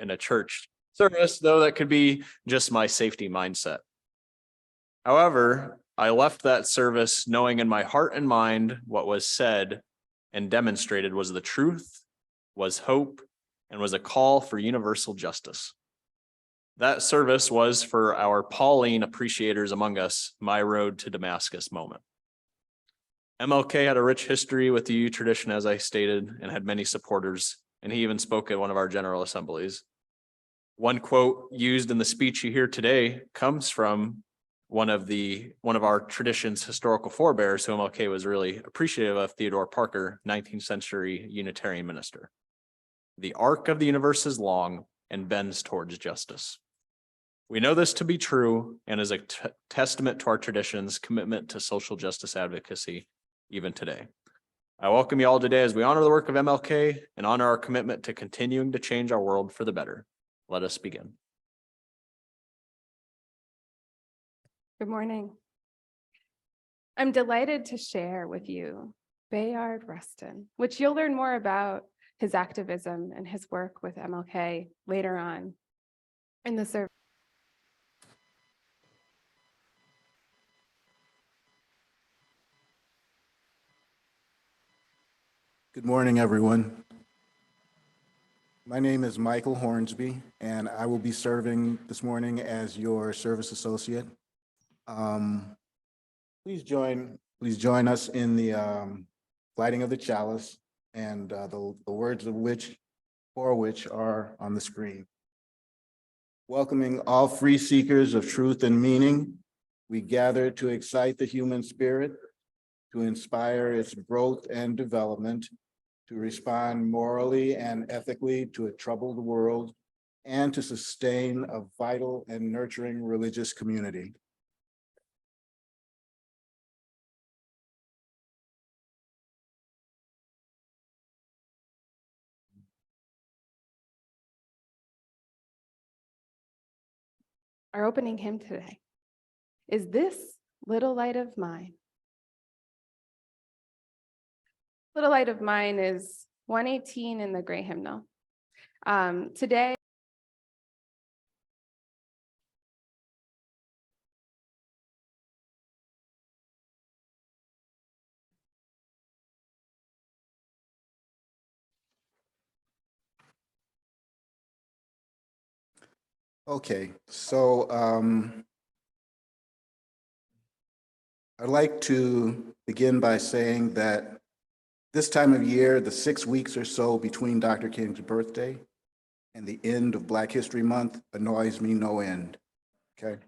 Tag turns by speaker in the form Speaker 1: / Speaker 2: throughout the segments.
Speaker 1: in a church service, though that could be just my safety mindset. However, I left that service knowing in my heart and mind what was said and demonstrated was the truth, was hope, and was a call for universal justice. That service was, for our Pauline appreciators among us, my road to Damascus moment. MLK had a rich history with the U tradition, as I stated, and had many supporters, and he even spoke at one of our General Assemblies. One quote used in the speech you hear today comes from one of our tradition's historical forebears, who MLK was really appreciative of, Theodore Parker, 19th century Unitarian minister. The arc of the universe is long and bends towards justice. We know this to be true and is a testament to our tradition's commitment to social justice advocacy even today. I welcome you all today as we honor the work of MLK and honor our commitment to continuing to change our world for the better. Let us begin.
Speaker 2: Good morning. I'm delighted to share with you Bayard Rustin, which you'll learn more about his activism and his work with MLK later on in the service.
Speaker 3: Good morning, everyone. My name is Michael Hornsby, and I will be serving this morning as your service associate. Please join us in the lighting of the chalice and the words for which are on the screen. Welcoming all free seekers of truth and meaning, we gather to excite the human spirit, to inspire its growth and development, to respond morally and ethically to a troubled world, and to sustain a vital and nurturing religious community.
Speaker 2: Our opening hymn today is "This Little Light of Mine." Little Light of Mine is 118 in the Gray Hymnal. Today,
Speaker 3: Okay, so I'd like to begin by saying that this time of year, the 6 weeks or so between Dr. King's birthday and the end of Black History Month annoys me no end, okay?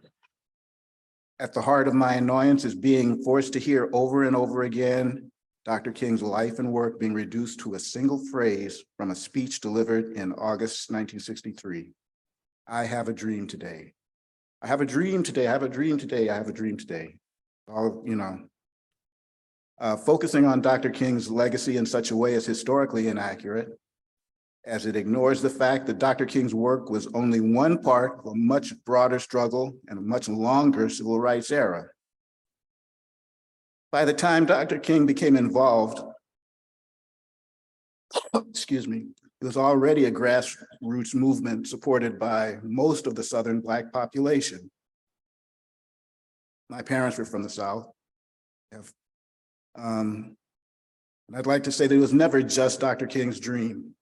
Speaker 3: At the heart of my annoyance is being forced to hear over and over again Dr. King's life and work being reduced to a single phrase from a speech delivered in August 1963. I have a dream today. I have a dream today. I have a dream today. I have a dream today. All, focusing on Dr. King's legacy in such a way is historically inaccurate, as it ignores the fact that Dr. King's work was only one part of a much broader struggle and a much longer civil rights era. By the time Dr. King became involved, excuse me, it was already a grassroots movement supported by most of the Southern Black population. My parents were from the South. And I'd like to say that it was never just Dr. King's dream.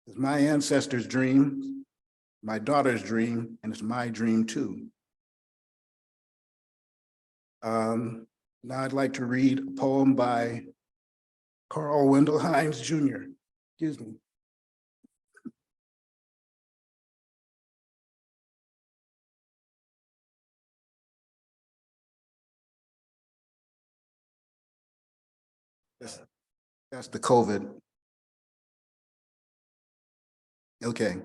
Speaker 3: It was my ancestors' dream, my daughter's dream, and it's my dream too. Now I'd like to read a poem by Carl Wendell Hines Jr. Excuse me. That's the COVID. Okay.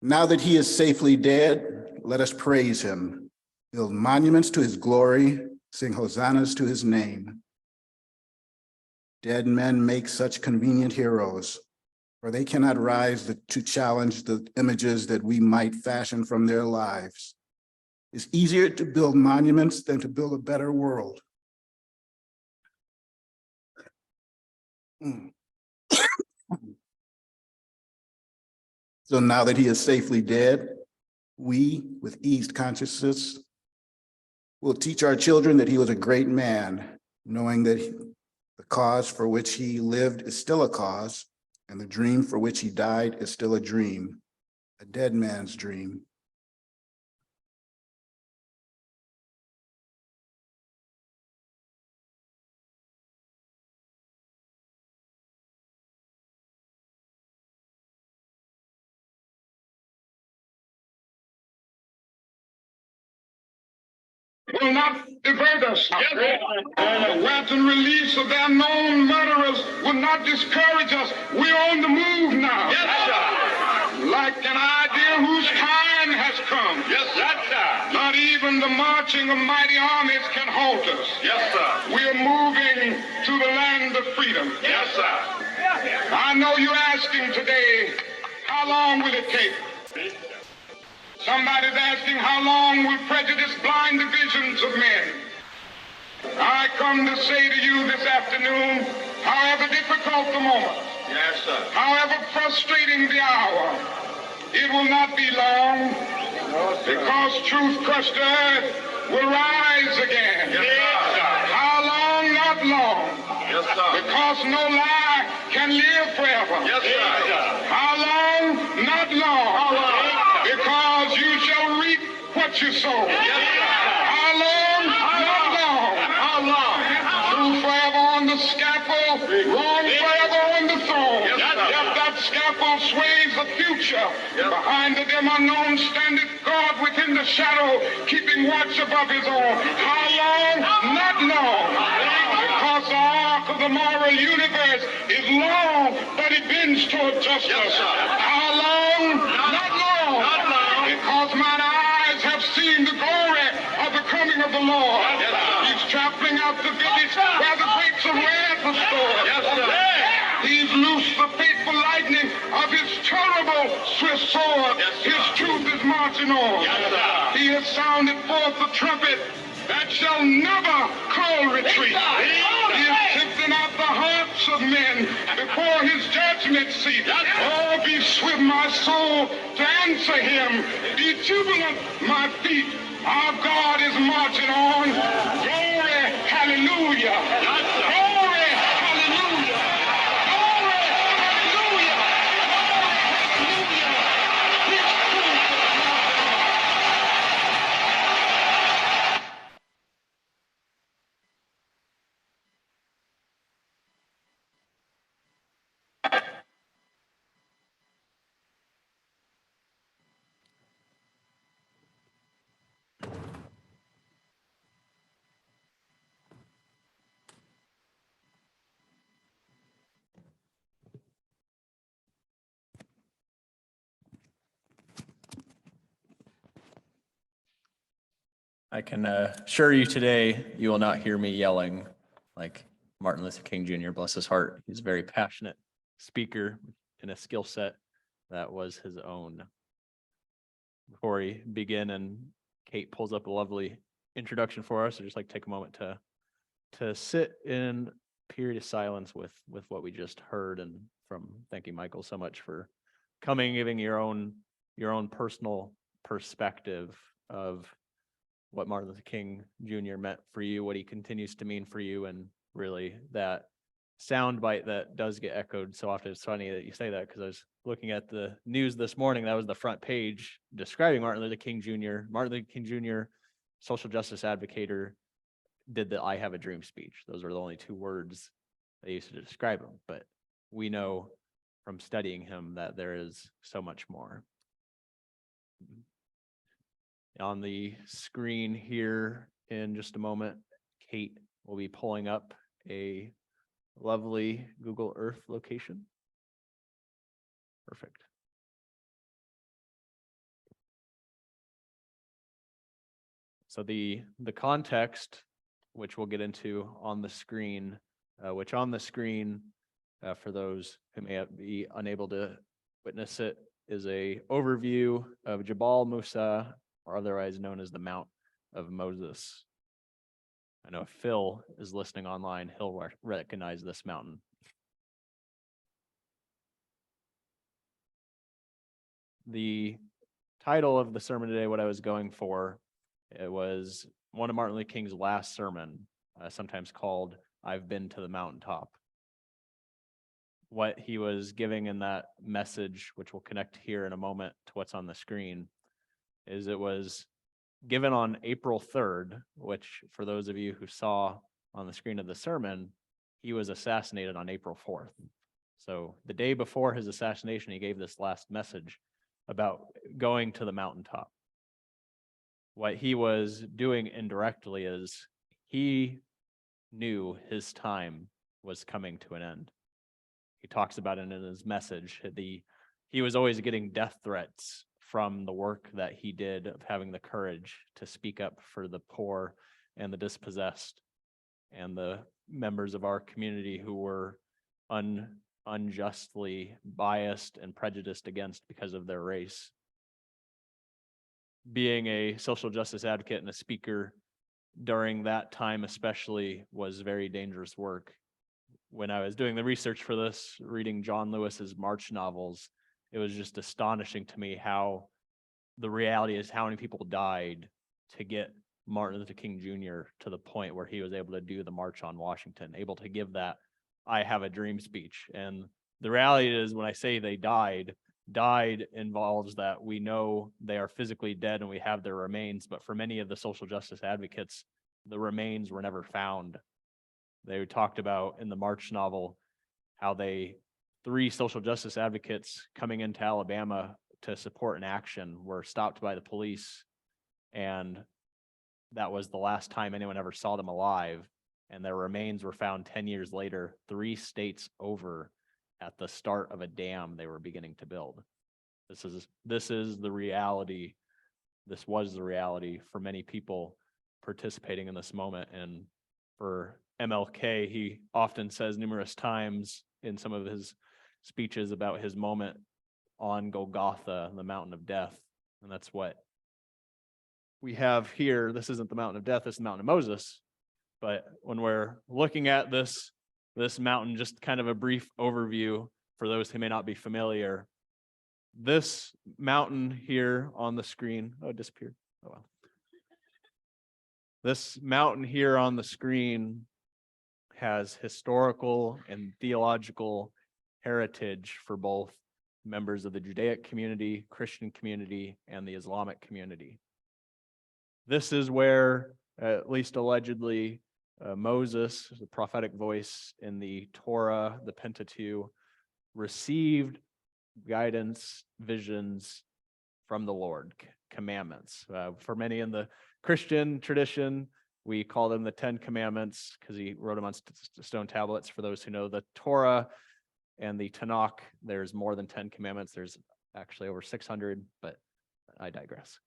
Speaker 3: Now that he is safely dead, let us praise him, build monuments to his glory, sing hosannas to his name. Dead men make such convenient heroes, for they cannot rise to challenge the images that we might fashion from their lives. It's easier to build monuments than to build a better world. So now that he is safely dead, we, with eased consciences, will teach our children that he was a great man, knowing that the cause for which he lived is still a cause, and the dream for which he died is still a dream, a dead man's dream.
Speaker 4: Will not divert us. The wanton release of their known murderers will not discourage us. We're on the move now. Yes, sir. Like an idea whose time has come. Yes, sir. Not even the marching of mighty armies can halt us. Yes, sir. We're moving to the land of freedom. Yes, sir. I know you're asking today, how long will it take? Somebody's asking, how long will prejudice blind the visions of men? I come to say to you this afternoon, however difficult the moment, yes, sir, however frustrating the hour, it will not be long, because truth-crushed earth will rise again. Yes, sir. How long? Not long. Yes, sir. Because no lie can live forever. Yes, sir. How long? Not long. How long? Because you shall reap what you sow. Yes, how long? Not long. How long? True forever on the scaffold, wrong forever on the throne. Yet that scaffold sways the future. Behind the dim unknown standeth God within the shadow, keeping watch above his own. How long? Not long. Because the arc of the moral universe is long, but it bends toward justice. How long? Not long. Because mine eyes have seen the glory of the coming of the Lord. He's trampling out the village where the grapes of wrath are stored. He's loosed the fateful lightning of his terrible swift sword. His truth is marching on. He has sounded forth the trumpet that shall never call retreat. He is sifting out the hearts of men before his judgment seat. Oh, be swift, my soul, to answer him. Be jubilant, my feet. Our God is marching on. Glory, hallelujah. Glory, hallelujah. Glory, hallelujah.
Speaker 1: I can assure you today, you will not hear me yelling like Martin Luther King Jr., bless his heart. He's a very passionate speaker and a skill set that was his own. Before we begin and Kate pulls up a lovely introduction for us, I'd just like to take a moment to sit in a period of silence with what we just heard, and from thanking Michael so much for coming, giving your own personal perspective of what Martin Luther King Jr. meant for you, what he continues to mean for you, and really that soundbite that does get echoed so often. It's funny that you say that, because I was looking at the news this morning. That was the front page describing Martin Luther King Jr. Martin Luther King Jr., social justice advocator, did the "I have a dream" speech. Those are the only two words they used to describe him. But we know from studying him that there is so much more. On the screen here in just a moment, Kate will be pulling up a lovely Google Earth location. Perfect. So the context, which we'll get into on the screen, for those who may be unable to witness it, is a overview of Jabal Musa, or otherwise known as the Mount of Moses. I know if Phil is listening online, he'll recognize this mountain. the title of the sermon today, what I was going for, it was one of Martin Luther King's last sermon, sometimes called "I've Been to the Mountaintop." What he was giving in that message, which will connect here in a moment to what's on the screen, is it was given on April 3rd, which for those of you who saw on the screen of the sermon, he was assassinated on April 4th. So the day before his assassination, he gave this last message about going to the mountaintop. What he was doing indirectly is he knew his time was coming to an end. He talks about it in his message. He was always getting death threats from the work that he did of having the courage to speak up for the poor and the dispossessed and the members of our community who were unjustly biased and prejudiced against because of their race. Being a social justice advocate and a speaker during that time especially was very dangerous work. When I was doing the research for this, reading John Lewis's March novels, it was just astonishing to me how the reality is how many people died to get Martin Luther King Jr. to the point where he was able to do the March on Washington, able to give that "I have a dream" speech. And the reality is, when I say they died involves that we know they are physically dead and we have their remains, but for many of the social justice advocates, the remains were never found. They talked about in the March novel how 3 social justice advocates coming into Alabama to support an action were stopped by the police, and that was the last time anyone ever saw them alive, and their remains were found 10 years later, 3 states over, at the start of a dam they were beginning to build. This is the reality. This was the reality for many people participating in this moment. And for MLK, he often says numerous times in some of his speeches about his moment on Golgotha, the mountain of death. And that's what we have here. This isn't the mountain of death, this is the mountain of Moses. But when we're looking at this mountain, just kind of a brief overview for those who may not be familiar. This mountain here on the screen, it disappeared. Oh well. This mountain here on the screen has historical and theological heritage for both members of the Judaic community, Christian community, and the Islamic community. This is where, at least allegedly, Moses, the prophetic voice in the Torah, the Pentateuch, received guidance, visions from the Lord, commandments. For many in the Christian tradition, we call them the 10 Commandments because he wrote them on stone tablets. For those who know the Torah and the Tanakh, there's more than 10 commandments. There's actually over 600, but I digress.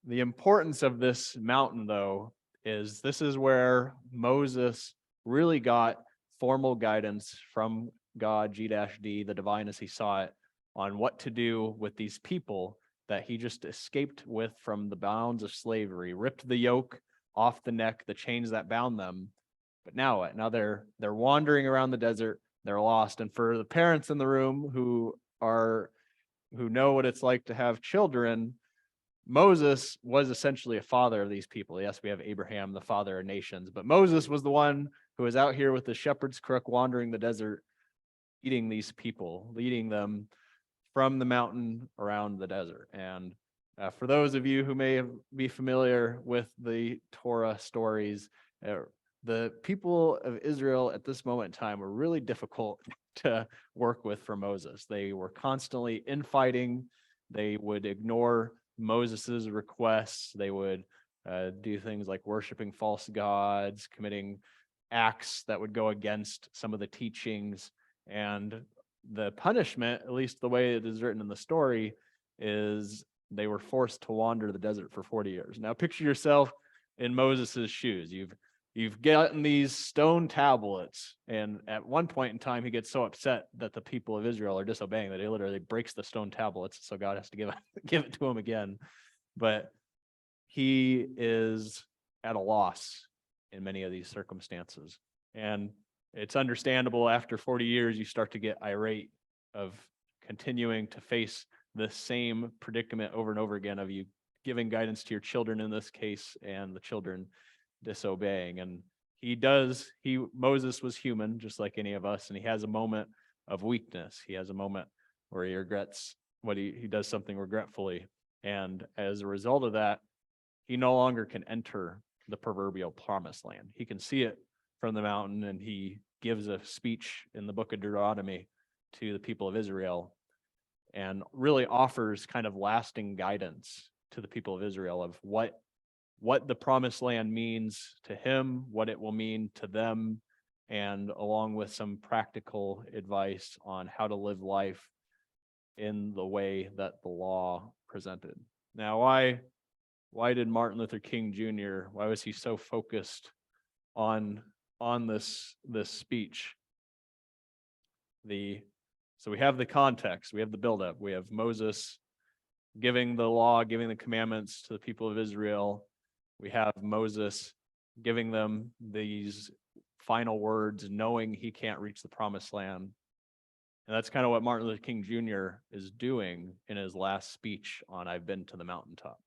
Speaker 1: The importance of this mountain, though, is this is where Moses really got formal guidance from God, G-D, the divine as he saw it, on what to do with these people that he just escaped with from the bounds of slavery, ripped the yoke off the neck, the chains that bound them. But now what? Now they're wandering around the desert, they're lost. And for the parents in the room who know what it's like to have children, Moses was essentially a father of these people. Yes, we have Abraham, the father of nations, but Moses was the one who was out here with the shepherd's crook wandering the desert, leading these people, leading them from the mountain around the desert. And for those of you who may be familiar with the Torah stories, the people of Israel at this moment in time were really difficult to work with for Moses. They were constantly infighting. They would ignore Moses's requests. They would do things like worshiping false gods, committing acts that would go against some of the teachings. And the punishment, at least the way it is written in the story, is they were forced to wander the desert for 40 years. Now picture yourself in Moses's shoes. You've gotten these stone tablets, and at one point in time, he gets so upset that the people of Israel are disobeying that he literally breaks the stone tablets, so God has to give it to him again. But he is at a loss in many of these circumstances. And it's understandable after 40 years, you start to get irate of continuing to face the same predicament over and over again of you giving guidance to your children in this case and the children disobeying. And Moses was human just like any of us, and he has a moment of weakness. He has a moment where he regrets what he does something regretfully. And as a result of that, he no longer can enter the proverbial promised land. He can see it from the mountain, and he gives a speech in the book of Deuteronomy to the people of Israel and really offers kind of lasting guidance to the people of Israel of what the promised land means to him, what it will mean to them, and along with some practical advice on how to live life in the way that the law presented. Now, why did Martin Luther King Jr., why was he so focused on this speech? So we have the context, we have the buildup, we have Moses giving the law, giving the commandments to the people of Israel. We have Moses giving them these final words, knowing he can't reach the promised land. And that's kind of what Martin Luther King Jr. is doing in his last speech on I've Been to the Mountaintop.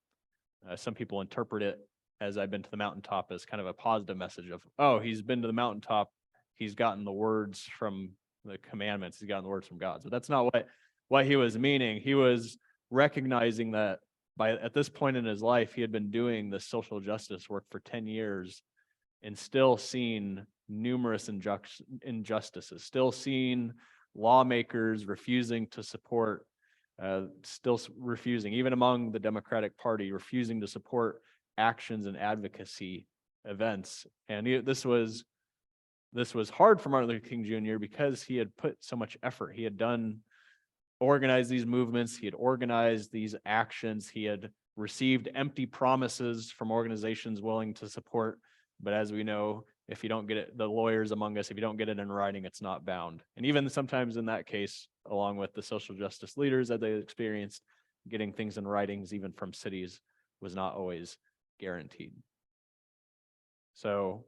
Speaker 1: Some people interpret it as I've been to the mountaintop as kind of a positive message of, oh, he's been to the mountaintop, he's gotten the words from the commandments, he's gotten the words from God. So that's not what he was meaning. He was recognizing that at this point in his life, he had been doing this social justice work for 10 years and still seen numerous injustices, still seen lawmakers refusing to support, still refusing, even among the Democratic Party, refusing to support actions and advocacy events. And this was hard for Martin Luther King Jr. because he had put so much effort. He had organized these movements, he had organized these actions, he had received empty promises from organizations willing to support. But as we know, if you don't get it, the lawyers among us, if you don't get it in writing, it's not bound. And even sometimes in that case, along with the social justice leaders that they experienced, getting things in writings, even from cities, was not always guaranteed. So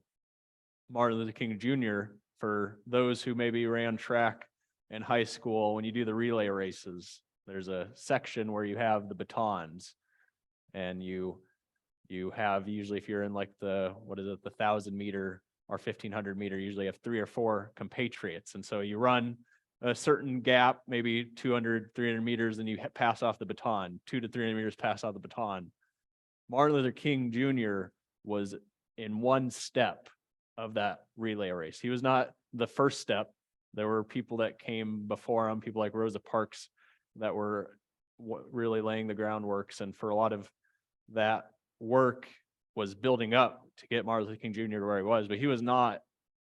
Speaker 1: Martin Luther King Jr., for those who maybe ran track in high school, when you do the relay races, there's a section where you have the batons, and you have, usually if you're in like the 1,000 meter or 1,500 meter, usually have 3 or 4 compatriots. And so you run a certain gap, maybe 200, 300 meters, and you pass off the baton, 200 to 300 meters, pass off the baton. Martin Luther King Jr. was in one step of that relay race. He was not the first step. There were people that came before him, people like Rosa Parks, that were really laying the groundworks. And for a lot of that work was building up to get Martin Luther King Jr. to where he was, but he was not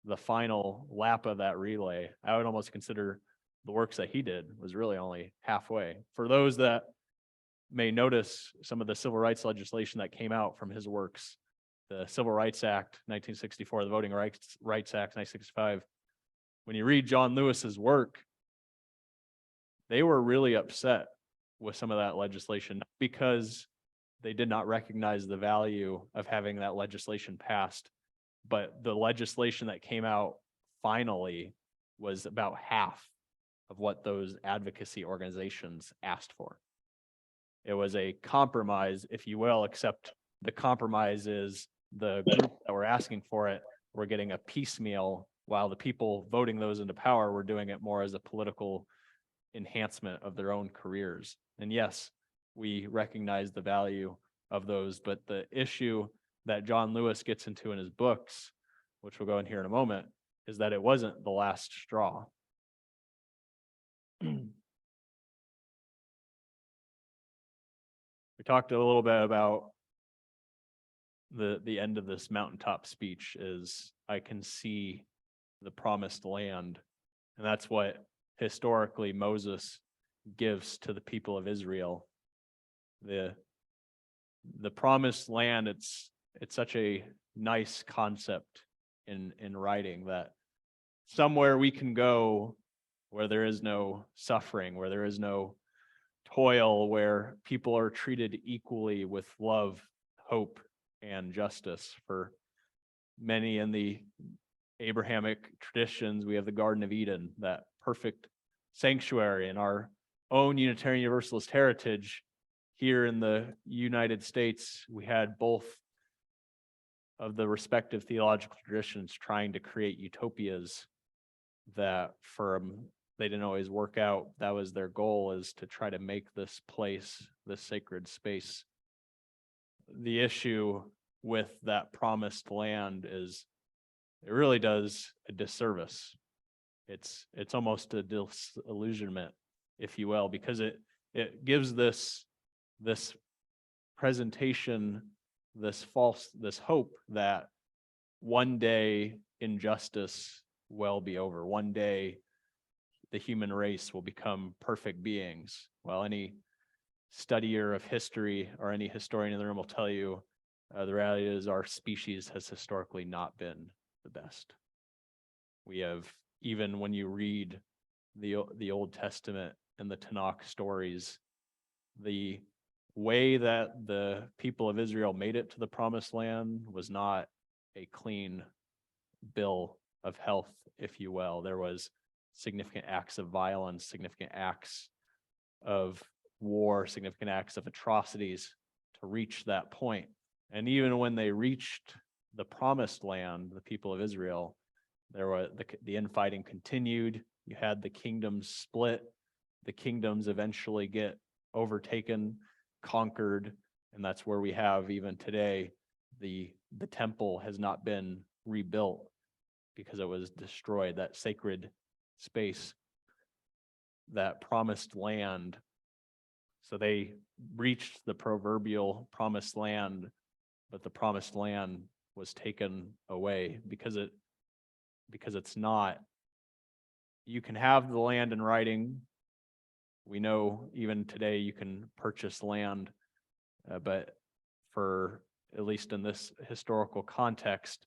Speaker 1: the final lap of that relay. I would almost consider the works that he did was really only halfway. For those that may notice some of the civil rights legislation that came out from his works, the Civil Rights Act, 1964, the Voting Rights Act, 1965, when you read John Lewis's work, they were really upset with some of that legislation because they did not recognize the value of having that legislation passed. But the legislation that came out finally was about half of what those advocacy organizations asked for. It was a compromise, if you will, except the compromise is the group that were asking for it were getting a piecemeal, while the people voting those into power were doing it more as a political enhancement of their own careers. And yes, we recognize the value of those, but the issue that John Lewis gets into in his books, which we'll go in here in a moment, is that it wasn't the last straw. We talked a little bit about the end of this mountaintop speech is I can see the promised land. And that's what historically Moses gives to the people of Israel. The promised land, it's such a nice concept in writing that somewhere we can go where there is no suffering, where there is no toil, where people are treated equally with love, hope, and justice. For many in the Abrahamic traditions, we have the Garden of Eden, that perfect sanctuary, and our own Unitarian Universalist heritage, here in the United States, we had both of the respective theological traditions trying to create utopias that they didn't always work out. That was their goal, is to try to make this place, this sacred space. The issue with that promised land is it really does a disservice. It's almost a disillusionment, if you will, because it gives this presentation, this hope that one day injustice will be over. One day the human race will become perfect beings. Well, any studier of history or any historian in the room will tell you the reality is our species has historically not been the best. We have, even when you read the Old Testament and the Tanakh stories, the way that the people of Israel made it to the promised land was not a clean bill of health, if you will. There was significant acts of violence, significant acts of war, significant acts of atrocities to reach that point. And even when they reached the promised land, the people of Israel, there was the infighting continued. You had the kingdoms split. The kingdoms eventually get overtaken, conquered, and that's where we have even today the temple has not been rebuilt because it was destroyed. That sacred space, that promised land. So they reached the proverbial promised land, but the promised land was taken away because it's not. You can have the land in writing. We know even today you can purchase land, but for, at least in this historical context,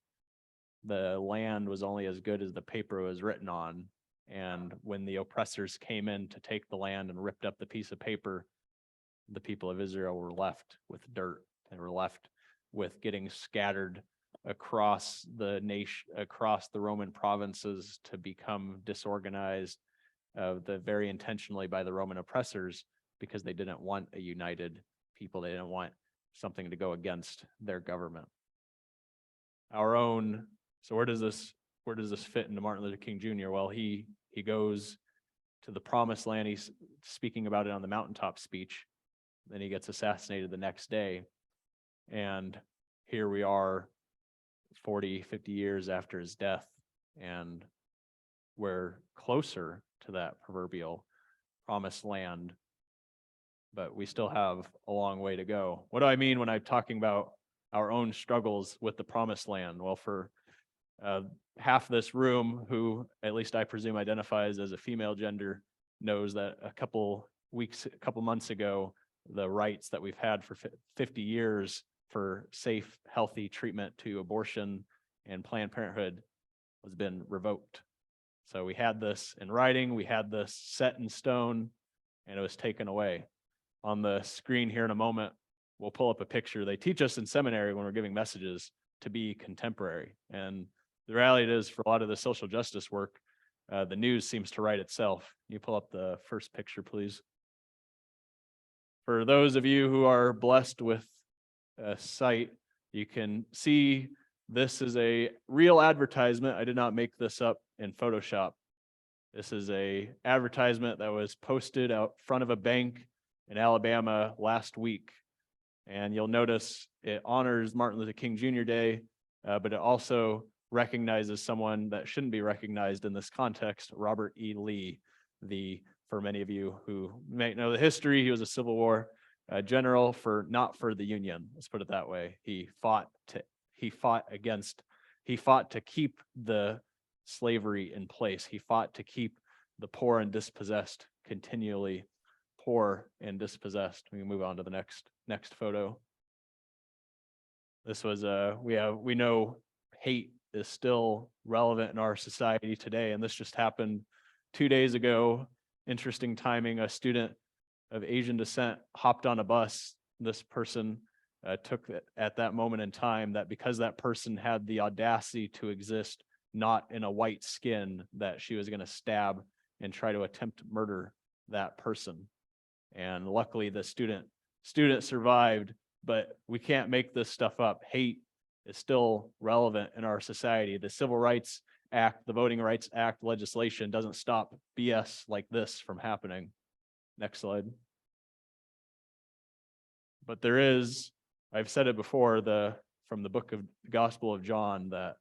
Speaker 1: the land was only as good as the paper it was written on. And when the oppressors came in to take the land and ripped up the piece of paper, the people of Israel were left with dirt. They were left with getting scattered across the nation, across the Roman provinces, to become disorganized, very intentionally by the Roman oppressors, because they didn't want a united people. They didn't want something to go against their government. So where does this fit into Martin Luther King Jr.? Well, he goes to the promised land. He's speaking about it on the mountaintop speech. Then he gets assassinated the next day. And here we are 40, 50 years after his death, and we're closer to that proverbial promised land, but we still have a long way to go. What do I mean when I'm talking about our own struggles with the promised land? Well, for half this room, who at least I presume identifies as a female gender, knows that a couple months ago, the rights that we've had for 50 years for safe, healthy treatment to abortion and Planned Parenthood has been revoked. So we had this in writing, we had this set in stone, and it was taken away. On the screen here in a moment, we'll pull up a picture. They teach us in seminary when we're giving messages to be contemporary. And the reality is, for a lot of the social justice work, the news seems to write itself. You pull up the first picture, please. For those of you who are blessed with a sight, you can see this is a real advertisement. I did not make this up in Photoshop. This is a advertisement that was posted out front of a bank in Alabama last week. And you'll notice it honors Martin Luther King Jr. Day, but it also recognizes someone that shouldn't be recognized in this context, Robert E. Lee. For many of you who may know the history, he was a Civil War general not for the Union. Let's put it that way. He fought to keep the slavery in place. He fought to keep the poor and dispossessed continually poor and dispossessed. We can move on to the next photo. This was we know hate is still relevant in our society today, and this just happened 2 days ago. Interesting timing. A student of Asian descent hopped on a bus. This person took it at that moment in time that because that person had the audacity to exist not in a white skin, that she was going to stab and try to attempt murder that person. And luckily the student survived, but we can't make this stuff up. Hate is still relevant in our society. The Civil Rights Act, the Voting Rights Act legislation doesn't stop BS like this from happening. Next slide. But there is, I've said it before, from the book of the Gospel of John, that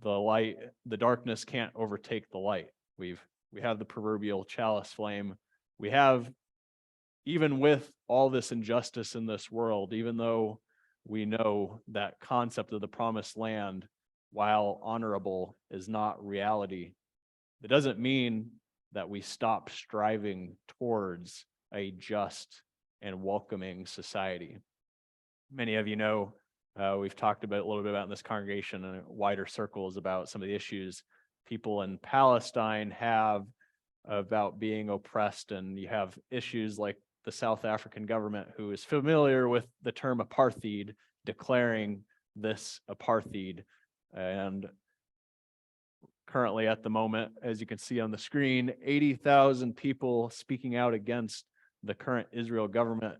Speaker 1: the darkness can't overtake the light. We have the proverbial chalice flame. We have, even with all this injustice in this world, even though we know that concept of the promised land, while honorable, is not reality, it doesn't mean that we stop striving towards a just and welcoming society. Many of you know, we've talked about a little bit about in this congregation and wider circles about some of the issues people in Palestine have about being oppressed, and you have issues like the South African government, who is familiar with the term apartheid, declaring this apartheid. And currently at the moment, as you can see on the screen, 80,000 people speaking out against the current Israel government,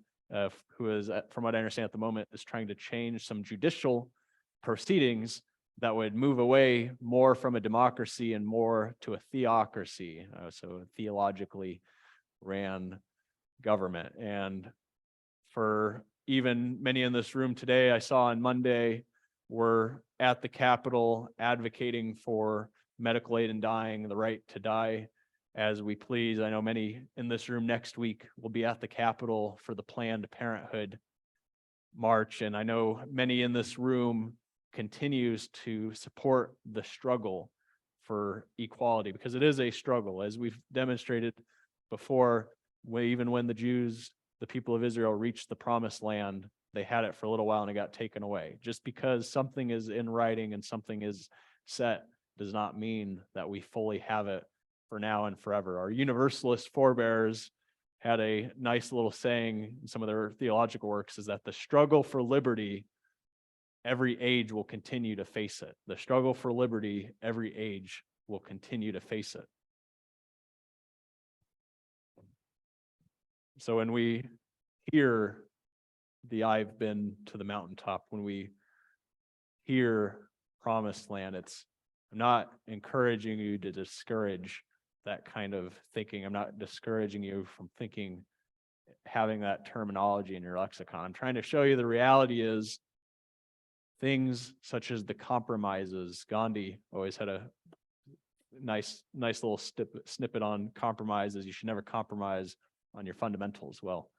Speaker 1: who is, from what I understand at the moment, is trying to change some judicial proceedings that would move away more from a democracy and more to a theocracy, so theologically ran government. And for even many in this room today, I saw on Monday, were at the Capitol advocating for medical aid in dying, the right to die as we please. I know many in this room next week will be at the Capitol for the Planned Parenthood March, and I know many in this room continues to support the struggle for equality, because it is a struggle, as we've demonstrated before. Even when the Jews, the people of Israel, reached the promised land, they had it for a little while and it got taken away. Just because something is in writing and something is set does not mean that we fully have it for now and forever. Our Universalist forebears had a nice little saying in some of their theological works, is that the struggle for liberty, every age will continue to face it. The struggle for liberty, every age will continue to face it. So when we hear the "I've been to the mountaintop," when we hear promised land, I'm not encouraging you to discourage that kind of thinking. I'm not discouraging you from thinking, having that terminology in your lexicon. I'm trying to show you the reality is things such as the compromises. Gandhi always had a nice little snippet on compromises. You should never compromise on your fundamentals. Well,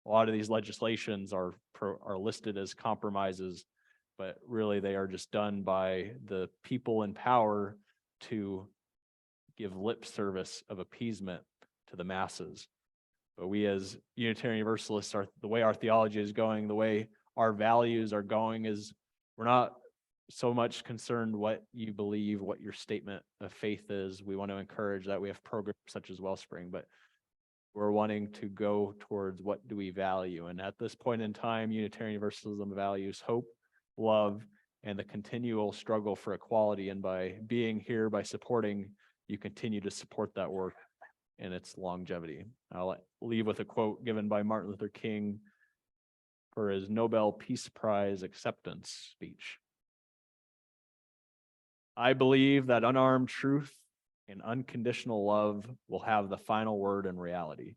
Speaker 1: a lot of these legislations are listed as compromises, but really they are just done by the people in power to give lip service of appeasement to the masses. But we as Unitarian Universalists, the way our theology is going, the way our values are going, is we're not so much concerned what you believe, what your statement of faith is. We want to encourage that. We have programs such as Wellspring, but we're wanting to go towards what do we value. And at this point in time, Unitarian Universalism values hope, love, and the continual struggle for equality. And by being here, by supporting, you continue to support that work and its longevity. I'll leave with a quote given by Martin Luther King for his Nobel Peace Prize acceptance speech. "I believe that unarmed truth and unconditional love will have the final word in reality.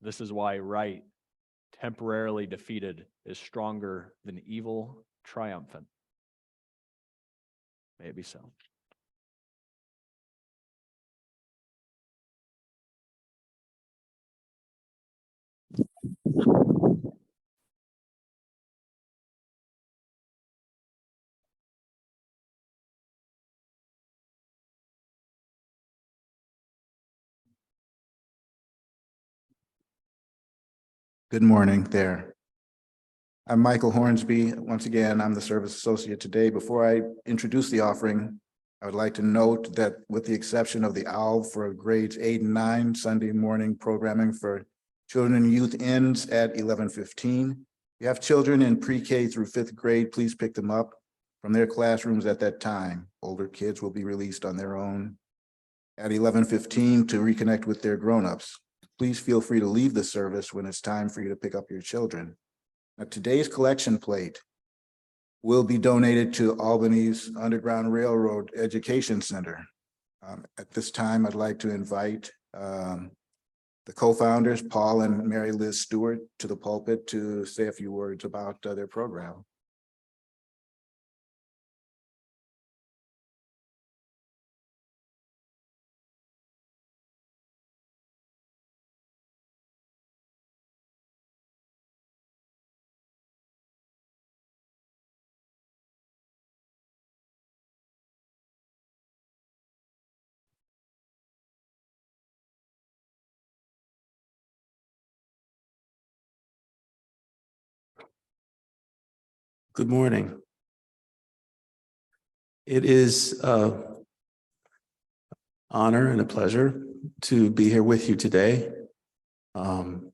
Speaker 1: This is why right, temporarily defeated, is stronger than evil triumphant." May it be so.
Speaker 3: Good morning there. I'm Michael Hornsby. Once again, I'm the service associate today. Before I introduce the offering, I would like to note that with the exception of the OWL for grades 8 and 9, Sunday morning programming for children and youth ends at 11:15. If you have children in pre-K through 5th grade, please pick them up from their classrooms at that time. Older kids will be released on their own at 11:15 to reconnect with their grown-ups. please feel free to leave the service when it's time for you to pick up your children. Now, today's collection plate will be donated to Albany's Underground Railroad Education Center. At this time, I'd like to invite the co-founders, Paul and Mary Liz Stewart, to the pulpit to say a few words about their program.
Speaker 5: Good morning. It is an honor and a pleasure to be here with you today. And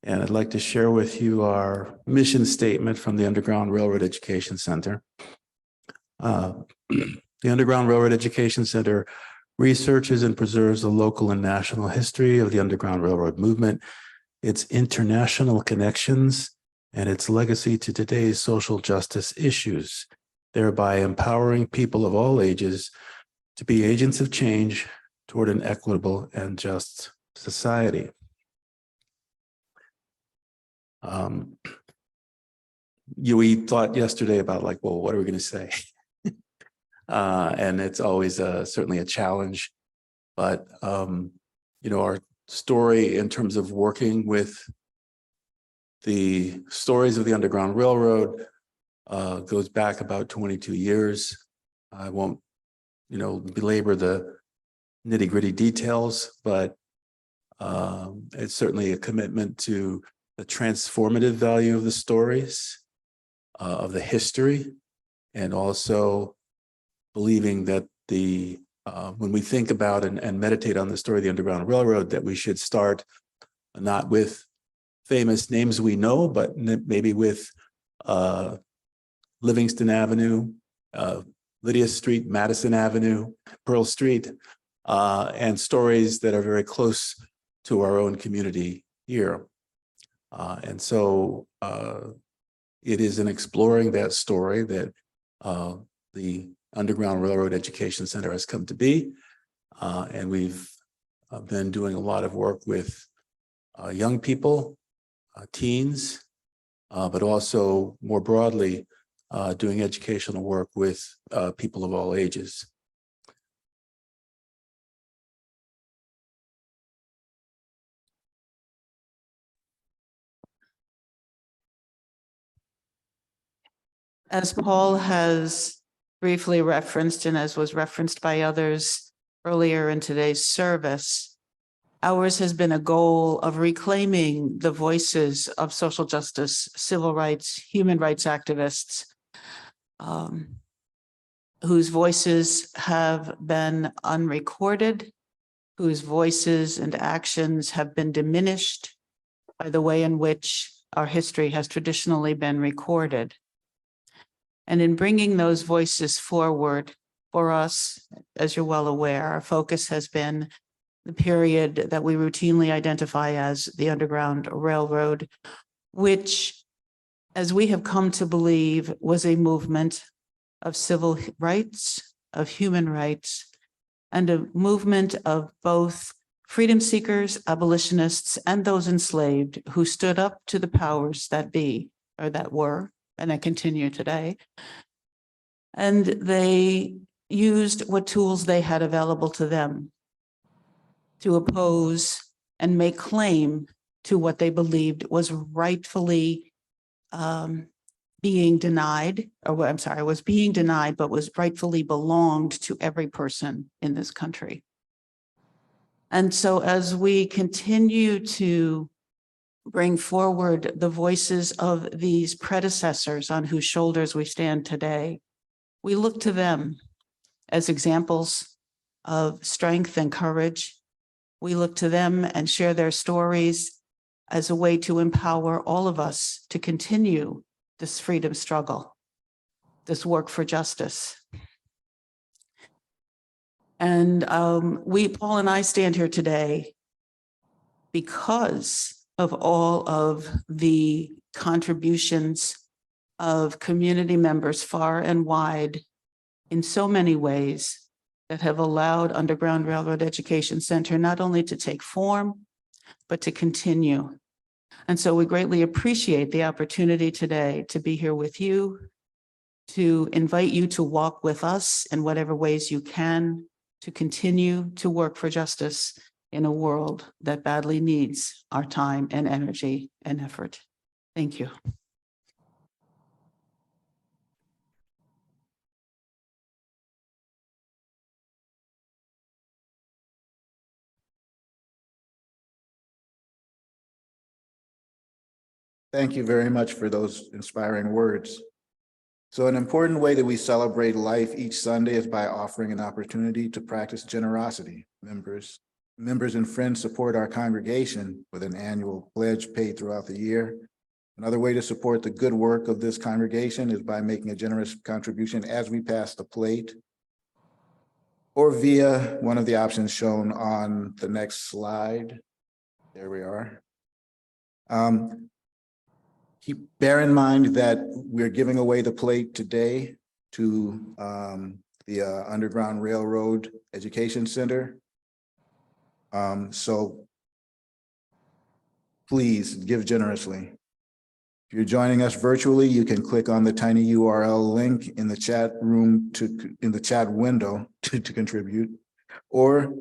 Speaker 5: I'd like to share with you our mission statement from the Underground Railroad Education Center. The Underground Railroad Education Center researches and preserves the local and national history of the Underground Railroad movement, its international connections, and its legacy to today's social justice issues, thereby empowering people of all ages to be agents of change toward an equitable and just society. We thought yesterday about like, well, what are we going to say? And it's always certainly a challenge, but our story in terms of working with the stories of the Underground Railroad goes back about 22 years. I won't, belabor the nitty-gritty details, but it's certainly a commitment to the transformative value of the stories, of the history, and also believing that when we think about and meditate on the story of the Underground Railroad, that we should start not with famous names we know, but maybe with Livingston Avenue, Lydia Street, Madison Avenue, Pearl Street, and stories that are very close to our own community here. And so it is in exploring that story that the Underground Railroad Education Center has come to be. And we've been doing a lot of work with young people, teens, but also more broadly, doing educational work with people of all ages.
Speaker 6: As Paul has briefly referenced, and as was referenced by others earlier in today's service, ours has been a goal of reclaiming the voices of social justice, civil rights, human rights activists, whose voices have been unrecorded, whose voices and actions have been diminished by the way in which our history has traditionally been recorded. And in bringing those voices forward for us, as you're well aware, our focus has been the period that we routinely identify as the Underground Railroad, which, as we have come to believe, was a movement of civil rights, of human rights, and a movement of both freedom seekers, abolitionists, and those enslaved who stood up to the powers that be, or that were, and that continue today. And they used what tools they had available to them to oppose and make claim to what they believed was rightfully being denied, was being denied, but was rightfully belonged to every person in this country. And so as we continue to bring forward the voices of these predecessors on whose shoulders we stand today, we look to them as examples of strength and courage. We look to them and share their stories as a way to empower all of us to continue this freedom struggle, this work for justice. And Paul and I stand here today because of all of the contributions of community members far and wide in so many ways that have allowed Underground Railroad Education Center not only to take form, but to continue. And so we greatly appreciate the opportunity today to be here with you, to invite you to walk with us in whatever ways you can, to continue to work for justice in a world that badly needs our time and energy and effort. Thank you.
Speaker 3: Thank you very much for those inspiring words. So an important way that we celebrate life each Sunday is by offering an opportunity to practice generosity. Members and friends support our congregation with an annual pledge paid throughout the year. Another way to support the good work of this congregation is by making a generous contribution as we pass the plate, or via one of the options shown on the next slide. There we are. Bear in mind that we're giving away the plate today to the Underground Railroad Education Center. So please give generously. If you're joining us virtually, you can click on the tiny URL link in the chat room in the chat window to contribute, or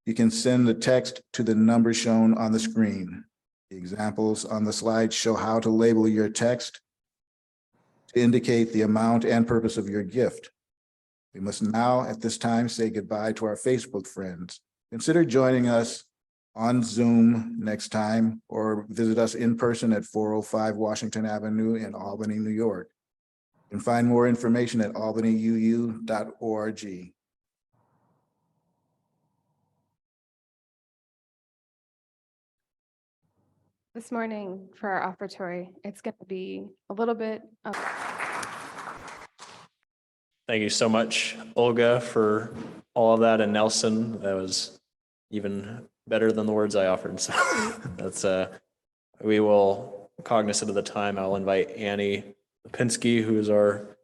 Speaker 3: you can send the text to the number shown on the screen. The examples on the slide show how to label your text to indicate the amount and purpose of your gift. We must now, at this time, say goodbye to our Facebook friends. Consider joining us on Zoom next time, or visit us in person at 405 Washington Avenue in Albany, New York. You can find more information at albanyuu.org.
Speaker 2: This morning for our offertory, it's going to be a little bit of
Speaker 1: Thank you so much, Olga, for all of that, and Nelson. That was even better than the words I offered. So that's we will, cognizant of the time, I'll invite Annie Lipinski, who is our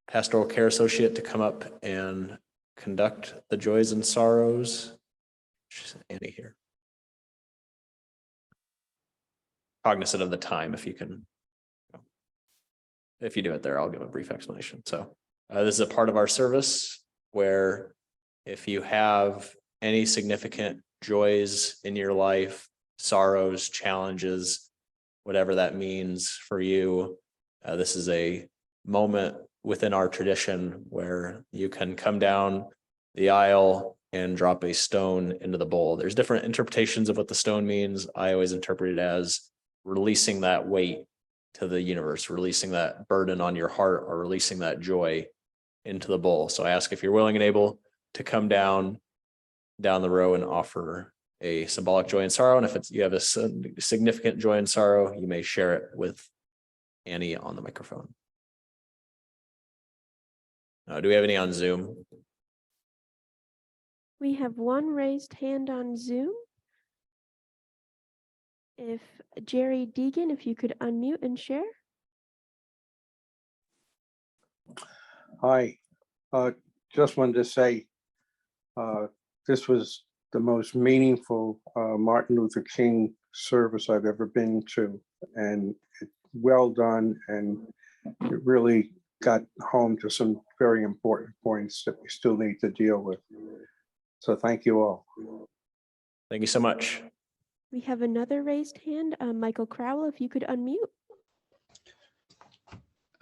Speaker 1: pastoral care associate, to come up and conduct the joys and sorrows. She's Annie here. Cognizant of the time, if you can, if you do it there, I'll give a brief explanation. So this is a part of our service where if you have any significant joys in your life, sorrows, challenges, whatever that means for you, this is a moment within our tradition where you can come down the aisle and drop a stone into the bowl. There's different interpretations of what the stone means. I always interpret it as releasing that weight to the universe, releasing that burden on your heart, or releasing that joy into the bowl. So I ask if you're willing and able to come down the row and offer a symbolic joy and sorrow. And if you have a significant joy and sorrow, you may share it with Annie on the microphone. Do we have any on Zoom?
Speaker 7: We have one raised hand on Zoom. If Jerry Deegan, if you could unmute and share.
Speaker 8: Hi, just wanted to say this was the most meaningful Martin Luther King service I've ever been to, and well done, and it really got home to some very important points that we still need to deal with. So thank you all.
Speaker 1: Thank you so much.
Speaker 7: We have another raised hand, Michael Crowell, if you could unmute.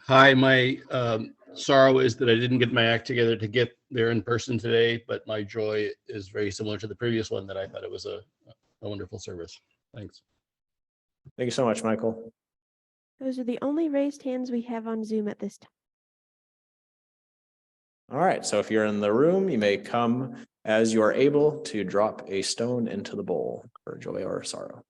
Speaker 9: Hi, my sorrow is that I didn't get my act together to get there in person today, but my joy is very similar to the previous one, that I thought it was a wonderful service. Thanks.
Speaker 1: Thank you so much, Michael.
Speaker 7: Those are the only raised hands we have on Zoom at this time.
Speaker 1: All right, so if you're in the room, you may come as you are able to drop a stone into the bowl for joy or sorrow.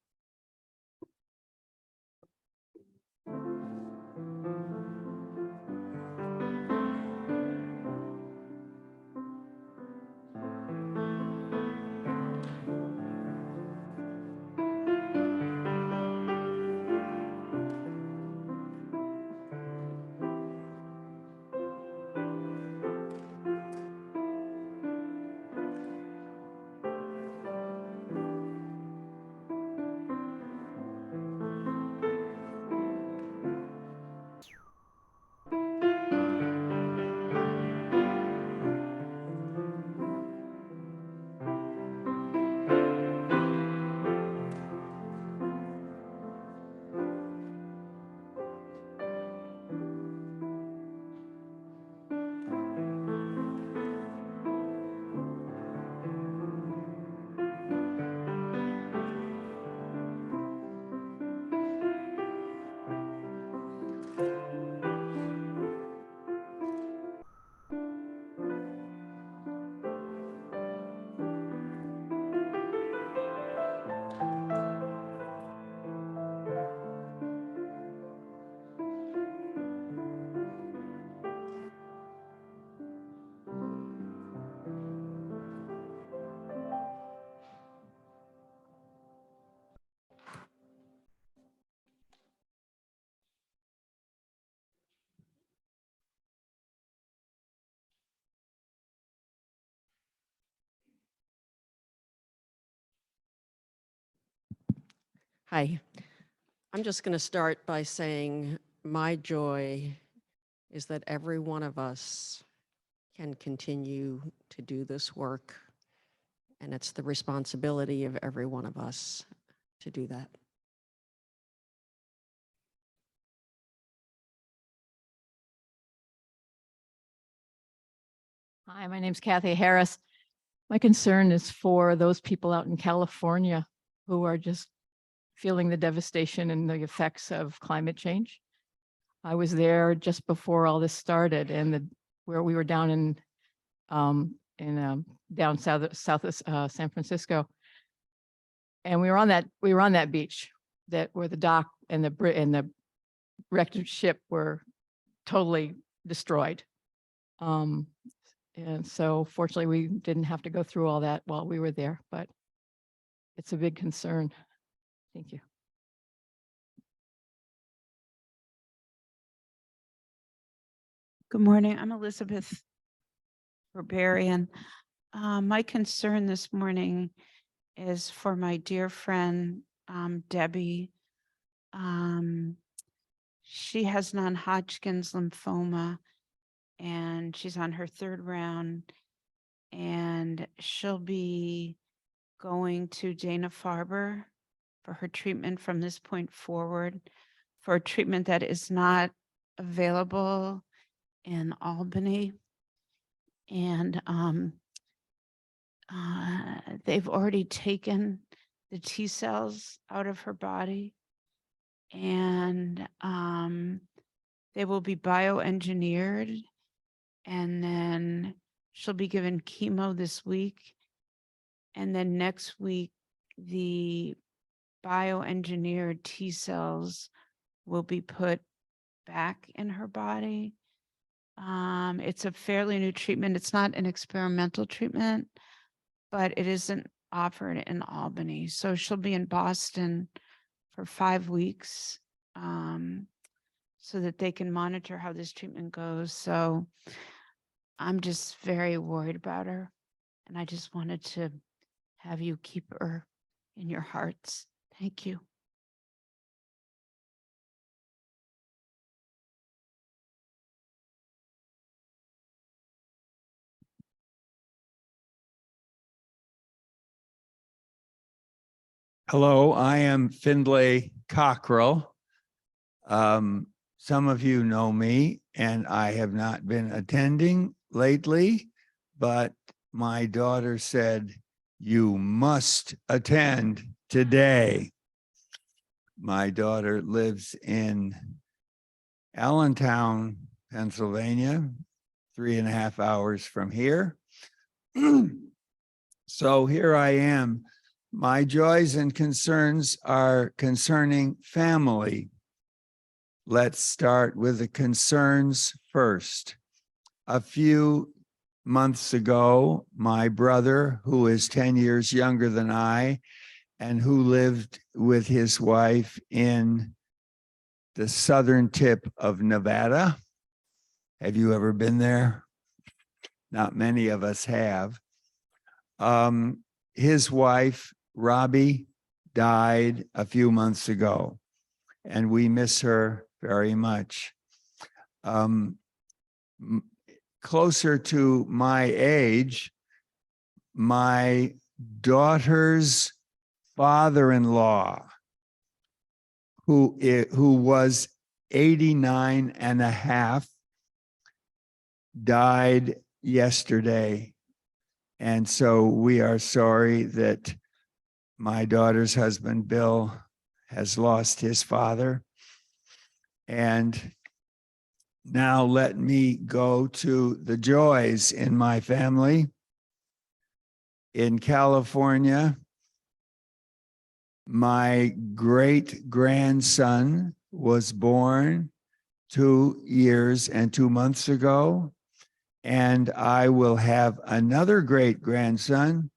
Speaker 10: Hi. I'm just going to start by saying my joy is that every one of us can continue to do this work, and it's the responsibility of every one of us to do that.
Speaker 11: Hi, my name's Kathy Harris. My concern is for those people out in California who are just feeling the devastation and the effects of climate change. I was there just before all this started, and where we were down down south of San Francisco, and we were on that beach where the dock and the wrecked ship were totally destroyed. And so fortunately, we didn't have to go through all that while we were there, but it's a big concern. Thank you.
Speaker 12: Good morning. I'm Elizabeth Barbarian. My concern this morning is for my dear friend, Debbie. She has non-Hodgkin's lymphoma, and she's on her 3rd round, and she'll be going to Dana-Farber for her treatment from this point forward, for a treatment that is not available in Albany. And they've already taken the T cells out of her body, and they will be bioengineered, and then she'll be given chemo this week. And then next week, the bioengineered T cells will be put back in her body. It's a fairly new treatment. It's not an experimental treatment, but it isn't offered in Albany. So she'll be in Boston for 5 weeks, so that they can monitor how this treatment goes. So I'm just very worried about her, and I just wanted to have you keep her in your hearts. Thank you.
Speaker 13: Hello, I am Findlay Cockrell. Some of you know me, and I have not been attending lately, but my daughter said, "You must attend today." My daughter lives in Allentown, Pennsylvania, 3.5 hours from here. So here I am. My joys and concerns are concerning family. Let's start with the concerns first. A few months ago, my brother, who is 10 years younger than I, and who lived with his wife in the southern tip of Nevada. Have you ever been there? Not many of us have. His wife, Robbie, died a few months ago, and we miss her very much. Closer to my age, my daughter's father-in-law, who was 89 and a half, died yesterday. And so we are sorry that my daughter's husband, Bill, has lost his father. And now let me go to the joys in my family. In California, my great-grandson was born 2 years and 2 months ago, and I will have another great-grandson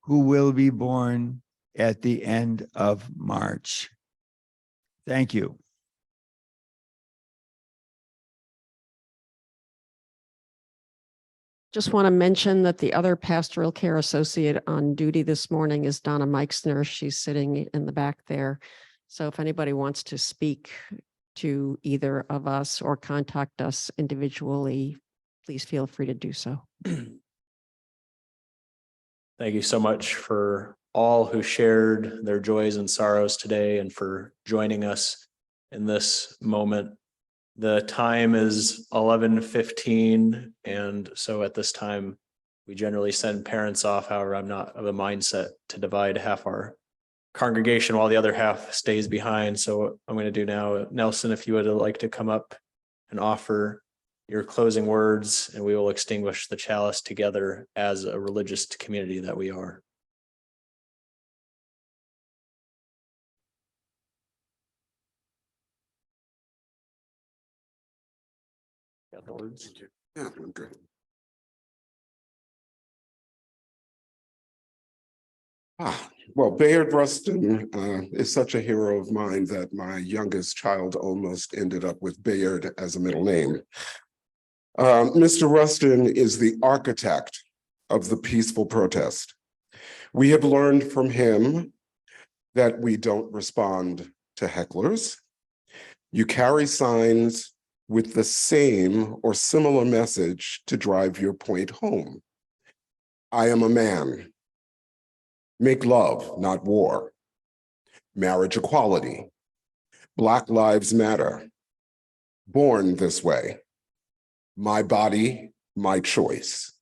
Speaker 13: who will be born at the end of March. Thank you.
Speaker 10: Just want to mention that the other pastoral care associate on duty this morning is Donna Meixner. She's sitting in the back there. So if anybody wants to speak to either of us or contact us individually, please feel free to do so.
Speaker 1: Thank you so much for all who shared their joys and sorrows today and for joining us in this moment. The time is 11:15, and so at this time, we generally send parents off. However, I'm not of a mindset to divide half our congregation while the other half stays behind. So what I'm going to do now, Nelson, if you would like to come up and offer your closing words, and we will extinguish the chalice together as a religious community that we are. Got the words?
Speaker 14: Yeah, I'm good. Well, Bayard Rustin is such a hero of mine that my youngest child almost ended up with Bayard as a middle name. Mr. Rustin is the architect of the peaceful protest. We have learned from him that we don't respond to hecklers. You carry signs with the same or similar message to drive your point home. I am a man. Make love, not war. Marriage equality. Black Lives Matter. Born this way. My body, my choice.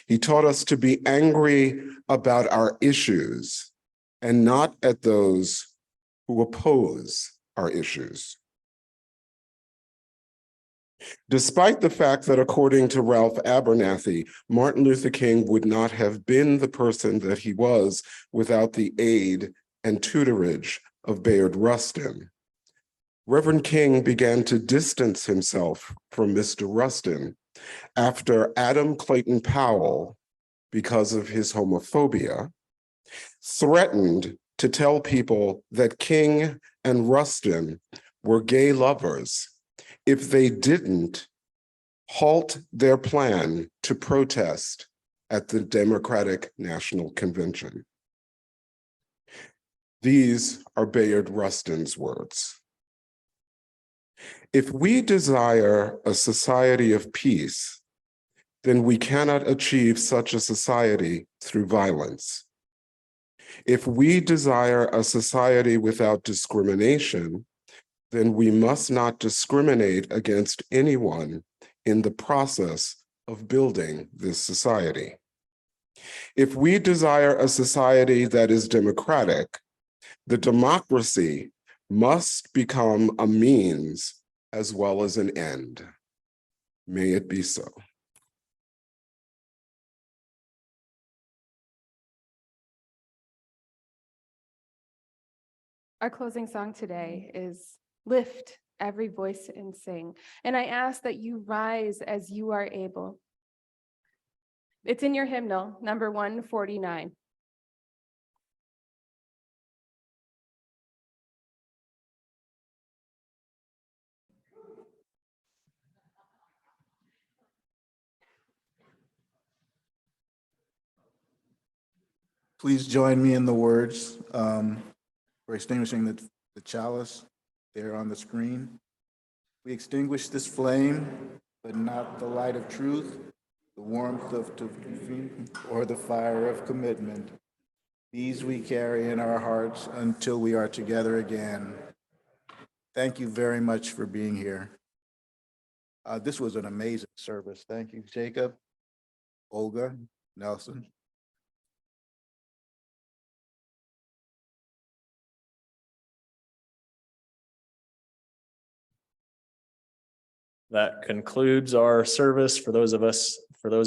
Speaker 14: He taught us to be angry about our issues and not at those who oppose our issues. Despite the fact that, according to Ralph Abernathy, Martin Luther King would not have been the person that he was without the aid and tutorage of Bayard Rustin, Reverend King began to distance himself from Mr. Rustin after Adam Clayton Powell, because of his homophobia, threatened to tell people that King and Rustin were gay lovers if they didn't halt their plan to protest at the Democratic National Convention. These are Bayard Rustin's words. If we desire a society of peace, then we cannot achieve such a society through violence. If we desire a society without discrimination, then we must not discriminate against anyone in the process of building this society. If we desire a society that is democratic, the democracy must become a means as well as an end. May it be so.
Speaker 2: Our closing song today is Lift Every Voice and Sing. And I ask that you rise as you are able. It's in your hymnal, number 149.
Speaker 3: Please join me in the words for extinguishing the chalice there on the screen. We extinguish this flame, but not the light of truth, the warmth of or the fire of commitment. These we carry in our hearts until we are together again. Thank you very much for being here. This was an amazing service. Thank you, Jacob, Olga, Nelson.
Speaker 1: That concludes our service. For those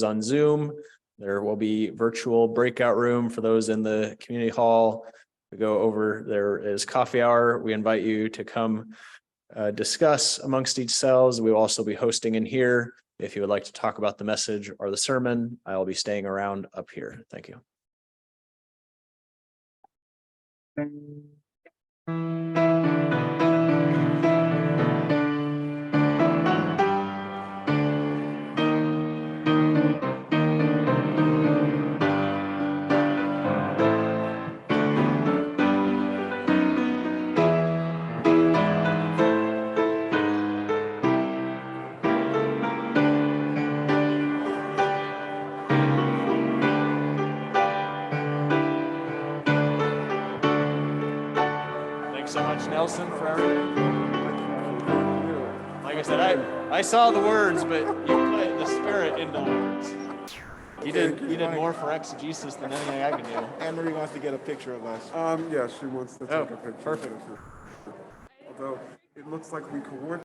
Speaker 1: on Zoom, there will be virtual breakout room for those in the community hall. We go over, there is coffee hour. We invite you to come discuss amongst yourselves. We will also be hosting in here. If you would like to talk about the message or the sermon, I will be staying around up here. Thank you. so much, Nelson, for everything. Like I said, I saw the words, but you put the spirit into the words. You did more for exegesis than anything I could do.
Speaker 3: Anne Marie wants to get a picture of us.
Speaker 14: Yeah, she wants to take a picture.
Speaker 1: Perfect.
Speaker 14: Although it looks like we coordinate.